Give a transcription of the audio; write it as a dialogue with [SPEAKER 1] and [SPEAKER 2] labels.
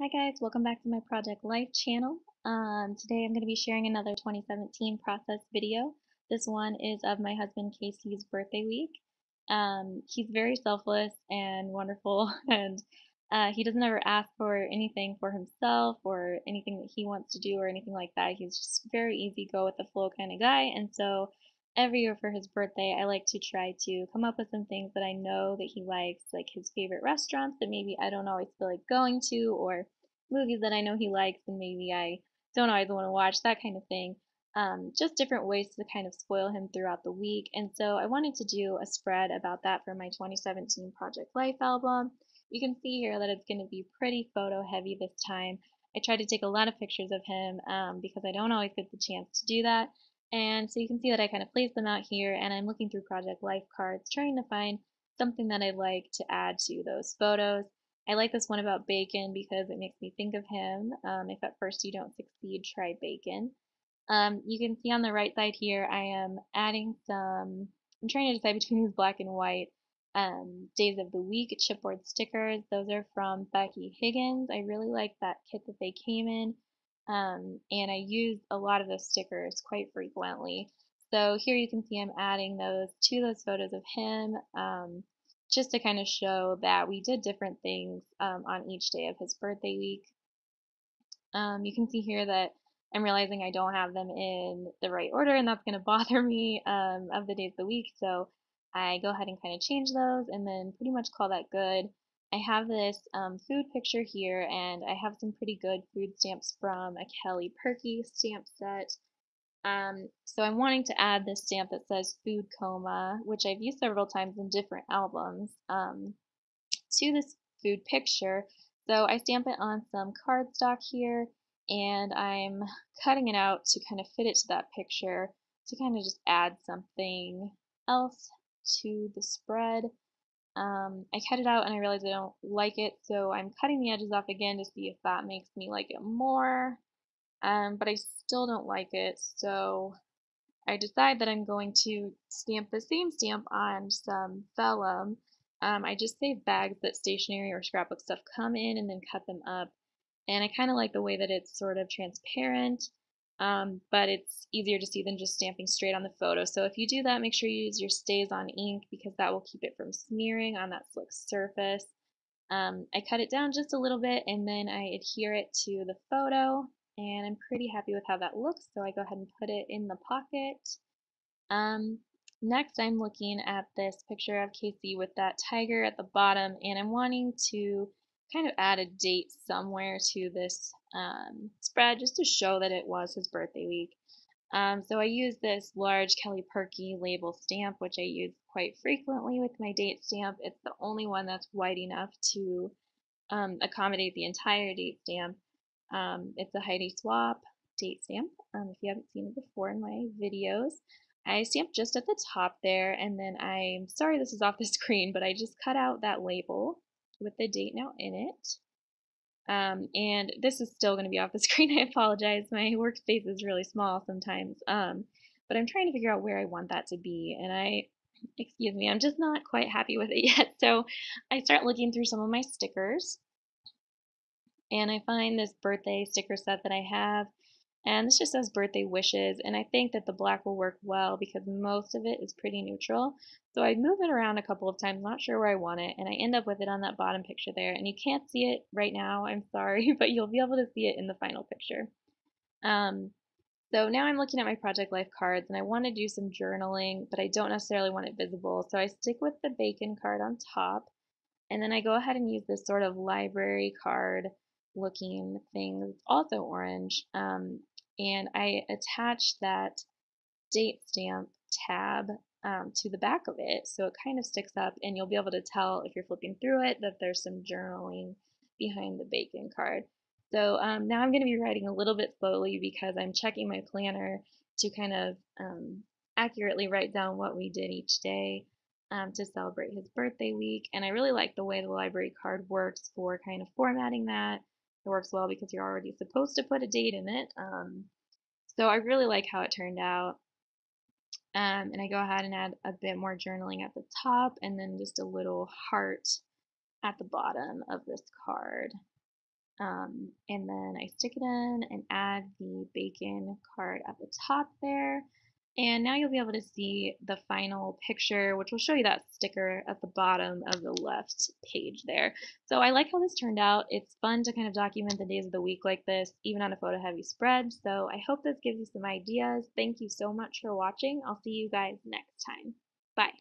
[SPEAKER 1] Hi guys, welcome back to my Project Life channel. Today I'm going to be sharing another 2017 process video. This one is of my husband Casey's birthday week. He's very selfless and wonderful, and he doesn't ever ask for anything for himself or anything that he wants to do or anything like that. He's just very easy, go with the flow kind of guy, and so every year for his birthday I like to try to come up with some things that I know that he likes, like his favorite restaurants that maybe I don't always feel like going to, or movies that I know he likes and maybe I don't always want to watch, that kind of thing. Just different ways to kind of spoil him throughout the week. And so I wanted to do a spread about that for my 2017 Project Life album. You can see here that it's going to be pretty photo heavy this time. I tried to take a lot of pictures of him because I don't always get the chance to do that. And so you can see that I kind of placed them out here, and I'm looking through Project Life cards, trying to find something that I like to add to those photos. I like this one about bacon because it makes me think of him. If at first you don't succeed, try bacon. You can see on the right side here, I am adding some, I'm trying to decide between these black and white days of the week chipboard stickers. Those are from Becky Higgins. I really like that kit that they came in, and I use a lot of those stickers quite frequently. So here you can see I'm adding those to those photos of him, just to kind of show that we did different things on each day of his birthday week. You can see here that I'm realizing I don't have them in the right order, and that's going to bother me of the days of the week. So I go ahead and kind of change those and then pretty much call that good. I have this food picture here, and I have some pretty good food stamps from a Kelly Purkey stamp set. So I'm wanting to add this stamp that says Food Coma, which I've used several times in different albums, to this food picture. So I stamp it on some cardstock here, and I'm cutting it out to kind of fit it to that picture to kind of just add something else to the spread. I cut it out and I realized I don't like it, so I'm cutting the edges off again to see if that makes me like it more. But I still don't like it, so I decide that I'm going to stamp the same stamp on some vellum. I just save bags that stationery or scrapbook stuff come in and then cut them up. And I kind of like the way that it's sort of transparent, but it's easier to see than just stamping straight on the photo. So if you do that, make sure you use your Stays On ink because that will keep it from smearing on that slick surface. I cut it down just a little bit and then I adhere it to the photo, and I'm pretty happy with how that looks, so I go ahead and put it in the pocket. Um, Next, I'm looking at this picture of Casey with that tiger at the bottom, and I'm wanting to kind of add a date somewhere to this spread just to show that it was his birthday week. So I use this large Kelly Purkey label stamp, which I use quite frequently with my date stamp. It's the only one that's wide enough to accommodate the entire date stamp. It's a Heidi Swap date stamp. If you haven't seen it before in my videos, I stamped just at the top there, and then I'm sorry this is off the screen, but I just cut out that label with the date now in it. And this is still going to be off the screen. I apologize. My workspace is really small sometimes. But I'm trying to figure out where I want that to be, and excuse me, I'm just not quite happy with it yet. So I start looking through some of my stickers, and I find this birthday sticker set that I have, and this just says birthday wishes, and I think that the black will work well because most of it is pretty neutral. So I move it around a couple of times, not sure where I want it, and I end up with it on that bottom picture there, and you can't see it right now, I'm sorry, but you'll be able to see it in the final picture. Um, so now I'm looking at my Project Life cards, and I want to do some journaling, but I don't necessarily want it visible, so I stick with the bacon card on top. And then I go ahead and use this sort of library card looking thing that's also orange. And I attach that date stamp tab to the back of it so it kind of sticks up, and you'll be able to tell if you're flipping through it that there's some journaling behind the bacon card. So now I'm going to be writing a little bit slowly because I'm checking my planner to kind of accurately write down what we did each day to celebrate his birthday week. And I really like the way the library card works for kind of formatting that. It works well because you're already supposed to put a date in it. So I really like how it turned out. And I go ahead and add a bit more journaling at the top and then just a little heart at the bottom of this card. And then I stick it in and add the bacon card at the top there. And now you'll be able to see the final picture, which will show you that sticker at the bottom of the left page there. So I like how this turned out. It's fun to kind of document the days of the week like this, even on a photo heavy spread. So I hope this gives you some ideas. Thank you so much for watching. I'll see you guys next time. Bye.